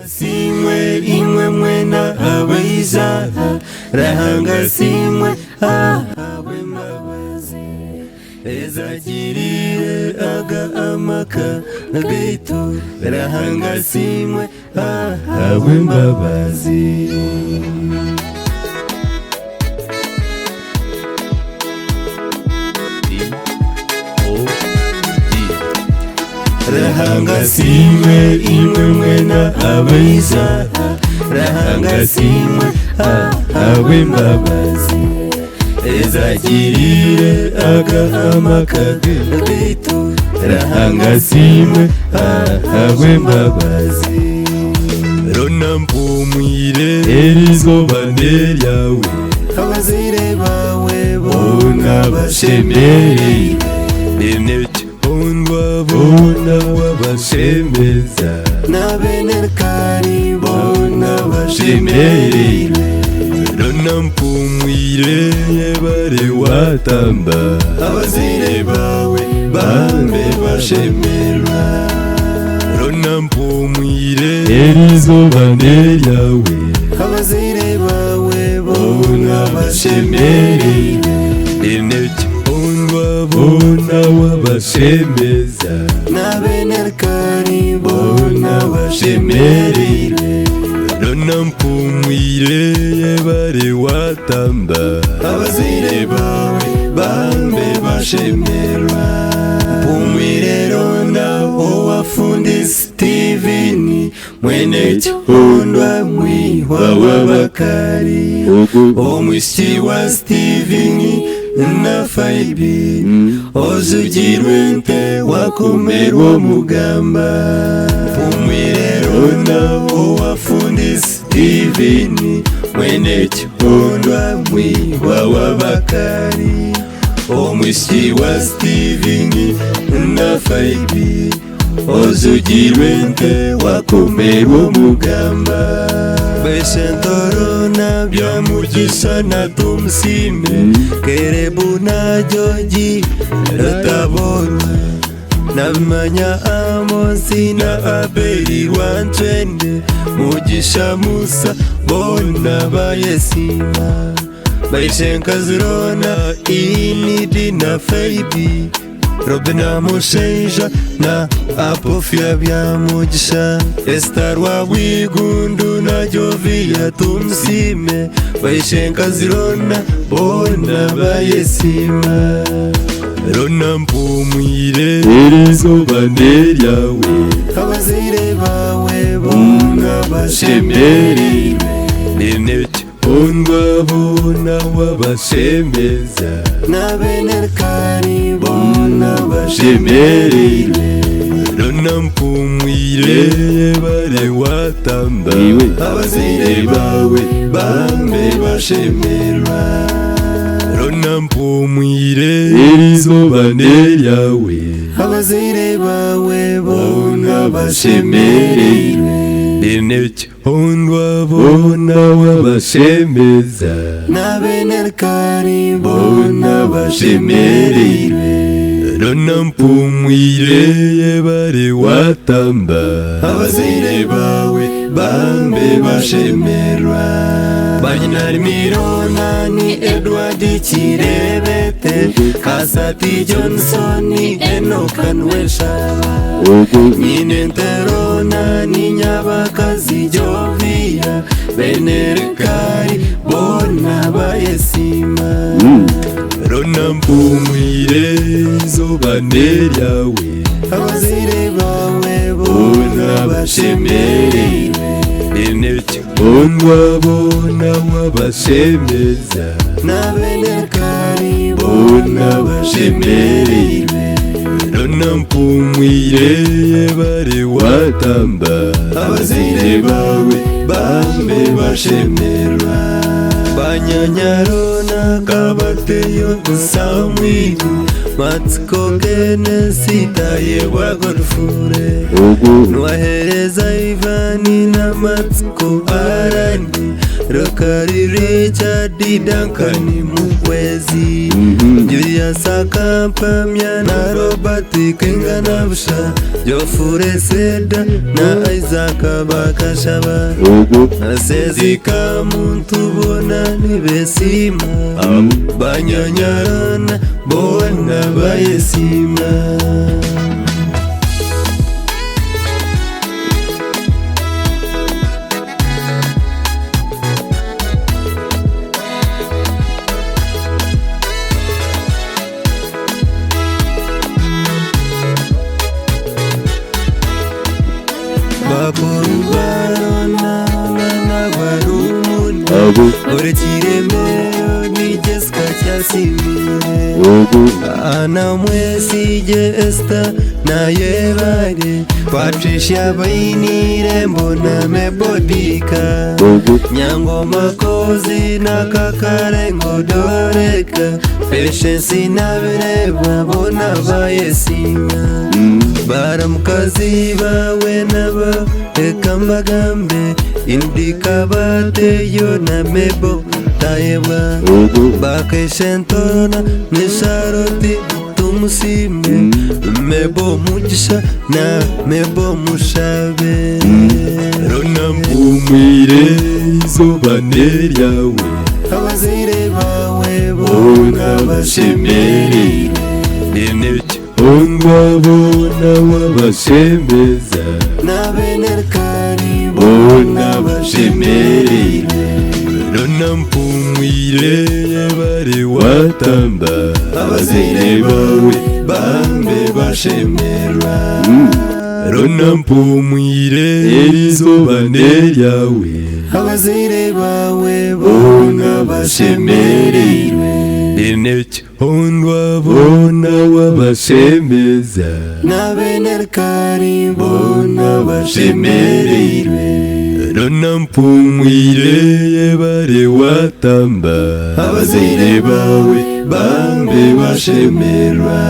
Simwe imwe mwena abaiza rahanga simwe ahawe mabazi ezagirire aga amaka gaitu rahanga simwe ahawe mabazi rahanga simwe imwe mwena abaiza rahanga simwe ahawe mabazi ezagirire aga amaka gaitu rahanga simwe ahawe mabazi rona mpumwire erizoba neryawe abazire bawe bona bashemereye bemnebyo bona wabashemeza nabenerkari bona bashemereye rona mpumwire yebare watamba abazire bawe bambe bashemerwa rona mpumwire erizoba neryawe abazire bawe bona bashemereye bemnebyo bona wabashemeza nabenerkari bona bashemereye rona mpumwire yebare watamba abazire bawe bambe bashemerwa mpumwire rona owafundi Steveni mwene chondwa mwihwa wabakari omwishi wa Steveni na faibi ozugirwe nte wakomerwa mugamba mpumwire rona owafundi Steveni mwene chondwa mwihwa wabakari omwishi wa Steveni na faibi ozugirwe nte wakomerwa mugamba Beshentorona bya mugisha na tumsime kerebu na joji rataborwa namanya amosi na abeli wanchende mugisha musa bona bayesima Beshenkazirona inidi na faibi Robina mushenja na apofia bya mugisha Estarwa wigundu na jovia tumsime Beshenkazirona bona bayesima Rona mpumwire erizoba neryawe abazire bawe bona bashemereye bemnebyo bona wabashemeza nabenerkari bona bashemereye rona mpumwire yebare watamba abazire bawe bambe bashemerwa rona mpumwire erizoba neryawe abazire bawe bona bashemereye bemnebyo bona wabashemeza nabenerkari bona bashemereye rona mpumwire yebare watamba abazire bawe bambe bashemerwa Banyinari mirona ni Edward Chirebete Kasati Johnson ni Enokan Weshaba Ninenterona ni Nyabakazi Jovia Benerkari bona bayesima Rona mpumwire zoba neryawe abazire bawe bona bashemereye bemnebyo bona wabashemeza nabenerkari bona bashemereye rona mpumwire yebare watamba abazire bawe bambe bashemerwa Banyanyarona kabateyo Samwini matsiko gene sitaye wagorfure nwahereza Ivani na matsiko arani Rokari Richard Duncan Mukwezi Julius Akampamya na Robert Kengana Busha Jofure Seda na Isaac Bakashaba Asezika muntu bona nibesima Banyonyarana bona bayesima Bakurubarona na barumuni Ore chiremeo ni Jessica chasimire Ana mwesi Jesta na yevare Patricia bainire mbona mebodika Nyango makozi na kakarengo doreka Patience na vireba bona bayesima Baramukazi bawe naba ekamagambe Indika bateyo na mebo tayeba Bakeshentona nisharoti tumusime Mebo mugisha na mebo mushabe Rona mpumwire izuba neryawe Abazire bawe bona bashemerire Neneki Ongwabona wabashemeza Nabenerkari bona bashemerire Rona mpumwire bare watamba Abazire bawe bambe bashemerwa Rona mpumwire izuba neryawe Abazire bawe bona bashemerire Neneki Ongwabona wabashemeza Nabenerkari bona bashemerire Rona mpumwire bare watamba Abazire bawe bambe bashemerwa